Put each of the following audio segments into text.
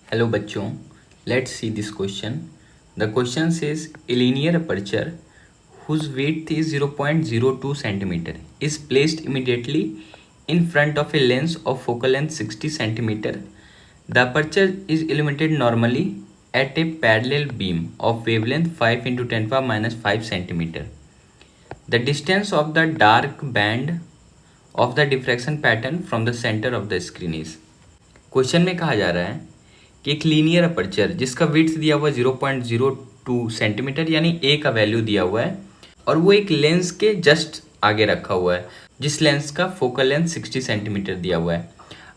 Hello बच्चों, let's see this question. The question says a linear aperture whose width is 0.02 centimeter is placed immediately in front of a lens of focal length 60 centimeter. The aperture is illuminated normally at a parallel beam of wavelength 5 into 10 power minus 5 centimeter. The distance of the dark band of the diffraction pattern from the center of the screen is. Question में कहा जा रहा है कि एक linear aperture जिसका width दिया हुआ है 0.02 सेंटीमीटर यानी ए का वैल्यू दिया हुआ है और वो एक लेंस के जस्ट आगे रखा हुआ है जिस लेंस का फोकल लेंथ 60 सेंटीमीटर दिया हुआ है।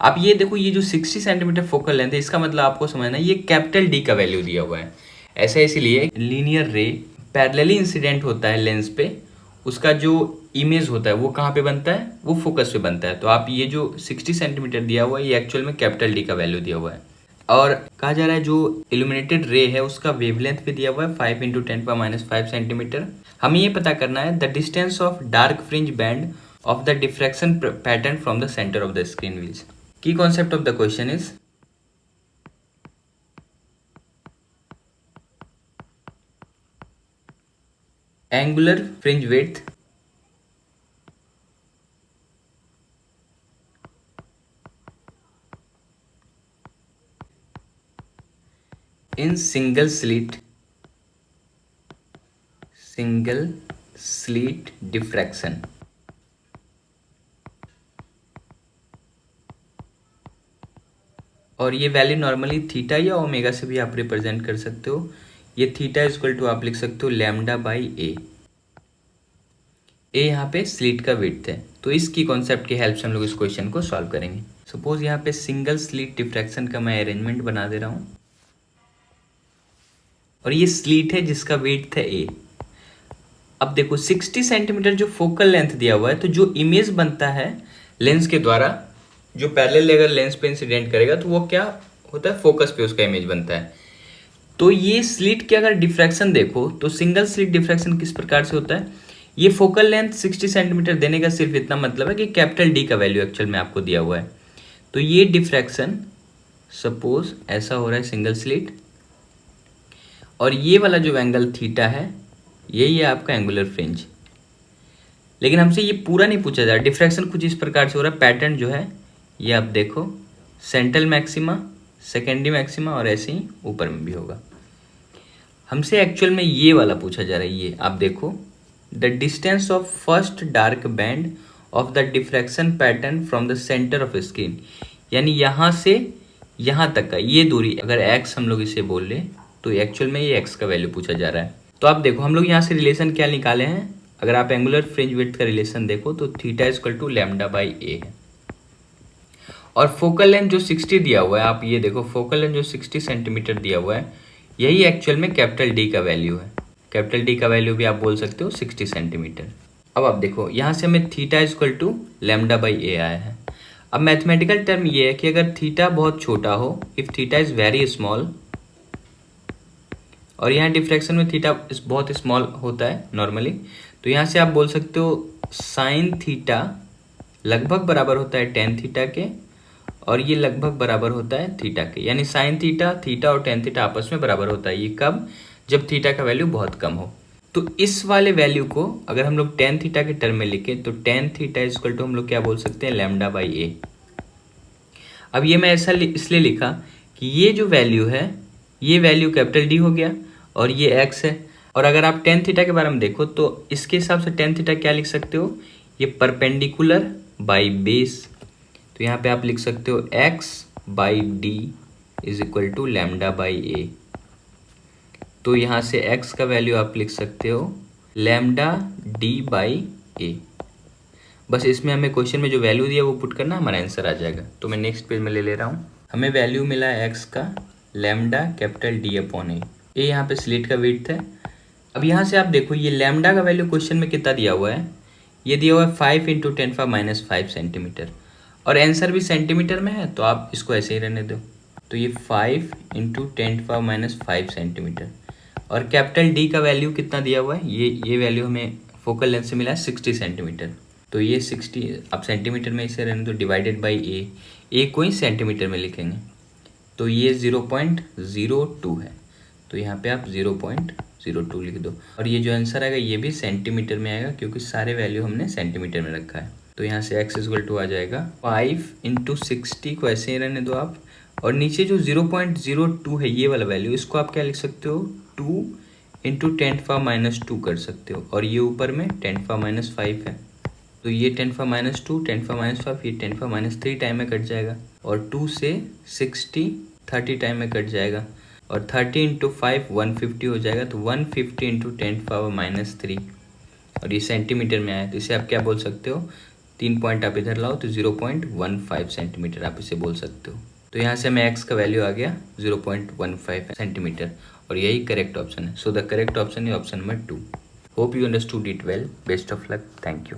आप ये देखो, ये जो 60 सेंटीमीटर फोकल लेंथ है इसका मतलब आपको समझना है ये कैपिटल डी का वैल्यू दिया हुआ है। ऐसा इसलिए लीनियर रे पैरेलली इंसिडेंट होता है लेंस पे, उसका जो इमेज होता है वो कहाँ पे बनता है, वो फोकस पे बनता है। तो आप ये जो 60 सेंटीमीटर दिया हुआ है ये एक्चुअल में कैपिटल डी का वैल्यू दिया हुआ है और कहा जा रहा है जो इल्यूमिनेटेड रे है उसका वेवलेंथ भी दिया हुआ है 5 इंटू 10 पावर माइनस 5 सेंटीमीटर। हमें ये पता करना है the distance of dark fringe band of the diffraction pattern from the centre of the screen wheels. Key concept of the question is angular fringe width in single slit diffraction और ये value normally theta या omega से भी आप represent कर सकते हो। ये थीटा इक्वल टू आप लिख सकते हो लैम्डा बाई ए। ए यहाँ पे स्लिट का विड्थ है, तो इसकी कॉन्सेप्ट की हेल्प से हम लोग इस क्वेश्चन को सॉल्व करेंगे। सपोज यहाँ पे सिंगल स्लिट डिफ्रैक्शन का मैं अरेंजमेंट बना दे रहा हूँ और ये स्लिट है जिसका विड्थ है ए। अब देखो 60 सेंटीमीटर जो फोकल लेंथ दिया हुआ है, तो जो इमेज बनता है लेंस के द्वारा जो पैरेलल अगर लेंस पे इंसिडेंट करेगा तो वो क्या होता है, फोकस पे उसका इमेज बनता है। तो ये स्लिट के अगर डिफ्रैक्शन देखो तो सिंगल स्लिट डिफ्रैक्शन किस प्रकार से होता है, ये फोकल लेंथ 60 सेंटीमीटर देने का सिर्फ इतना मतलब है कि कैपिटल डी का वैल्यू एक्चुअल में आपको दिया हुआ है। तो ये डिफ्रैक्शन सपोज ऐसा हो रहा है सिंगल स्लिट और ये वाला जो एंगल थीटा है यही है आपका एंगुलर फ्रिंज। लेकिन हमसे ये पूरा नहीं पूछा जा रहा, डिफ्रैक्शन कुछ इस प्रकार से हो रहा है। पैटर्न जो है ये आप देखो, सेंट्रल मैक्सिमा, सेकेंडरी मैक्सिमा और ऐसे ही ऊपर में भी होगा। हमसे एक्चुअल में ये वाला पूछा जा रहा है। ये आप देखो, the distance of first dark band of the diffraction pattern from the centre of screen, यानी यहाँ से यहाँ तक का ये दूरी अगर x हम लोग इसे बोल ले तो एक्चुअल में ये x का वैल्यू पूछा जा रहा है। तो आप देखो हम लोग यहाँ से रिलेशन क्या निकाले हैं, अगर आप एंगुलर फ्रिंज विड्थ का रिलेशन देखो तो theta equal to lambda by a है और फोकल लेंथ जो 60 दिया हुआ है, आप ये देखो फोकल लेंथ जो 60 सेंटीमीटर दिया हुआ है यही एक्चुअल में कैपिटल डी का वैल्यू है। कैपिटल डी का वैल्यू भी आप बोल सकते हो 60 सेंटीमीटर। अब आप देखो यहाँ से हमें theta equal to lambda by a आया है। अब मैथमेटिकल टर्म ये है कि अगर थीटा बहुत छोटा हो, if theta is very small, और यहाँ डिफ्रैक्शन में थीटा बहुत स्मॉल होता है नॉर्मली, तो यहाँ से आप बोल सकते हो साइन थीटा लगभग बराबर होता है टेन थीटा के और ये लगभग बराबर होता है थीटा के, यानी साइन थीटा, थीटा और टेन थीटा आपस में बराबर होता है। ये कब, जब थीटा का वैल्यू बहुत कम हो। तो इस वाले वैल्यू को अगर हम लोग टेन थीटा के टर्म में लिखें तो टेन थीटा इक्वल टू हम लोग क्या बोल सकते हैं, लैम्डा बाई ए। अब ये मैं ऐसा इसलिए लिखा कि ये जो वैल्यू है ये वैल्यू कैपिटल डी हो गया और ये एक्स है। और अगर आप टेन थीटा के बारे में देखो तो इसके हिसाब से टेन थीटा क्या लिख सकते हो, ये परपेंडिकुलर बाई बेस, तो यहाँ पे आप लिख सकते हो x by d is equal to lambda by a. तो यहाँ से x का वैल्यू आप लिख सकते हो लैम्डा डी बाई ए। बस इसमें हमें क्वेश्चन में जो वैल्यू दिया वो पुट करना, हमारा आंसर आ जाएगा। तो मैं नेक्स्ट पेज में ले रहा हूँ। हमें वैल्यू मिला है x का लैम्डा कैपिटल डी अपॉन ए। ए यहाँ पे स्लिट का विड्थ है। अब यहाँ से आप देखो ये लैम्डा का वैल्यू क्वेश्चन में कितना दिया हुआ है, ये दिया हुआ है 5 इंटू 10 पावर माइनस 5 सेंटीमीटर और आंसर भी सेंटीमीटर में है तो आप इसको ऐसे ही रहने दो। तो ये 5 इंटू 10 पावर माइनस 5 सेंटीमीटर और कैपिटल डी का वैल्यू कितना दिया हुआ है, ये वैल्यू हमें फोकल लेंथ से मिला है 60 सेंटीमीटर। तो ये 60 आप सेंटीमीटर में इसे रहने दो, डिवाइडेड बाई ए को ही सेंटीमीटर में लिखेंगे। तो ये 0.02 है, तो यहाँ पे आप 0.02 लिख दो। और ये जो आंसर आएगा ये भी सेंटीमीटर में आएगा, क्योंकि सारे वैल्यू हमने सेंटीमीटर में रखा है। तो यहाँ से x इक्वल टू आ जाएगा 5 × 60 को ऐसे ही रहने दो आप। और नीचे जो 0.02 है ये वाला वैल्यू, इसको आप क्या लिख सकते हो, 2 × 10⁻² कर सकते हो। और ये ऊपर में 10⁻5 है, तो ये 10⁻², 10⁻5, ये 10⁻3 टाइम में कट जाएगा। और 2 से 60 30 टाइम में कट जाएगा। और 30 × 5 150 हो जाएगा, तो 150 × 10⁻3। और ये सेंटीमीटर में आया, तो इसे आप क्या बोल सकते हो, 3 पॉइंट आप इधर लाओ तो 0.15 सेंटीमीटर आप इसे बोल सकते हो। तो यहाँ से हमें x का वैल्यू आ गया 0.15 सेंटीमीटर, और यही करेक्ट ऑप्शन है। सो द करेक्ट ऑप्शन है option number 2। Hope you understood it well. Best of luck. Thank you.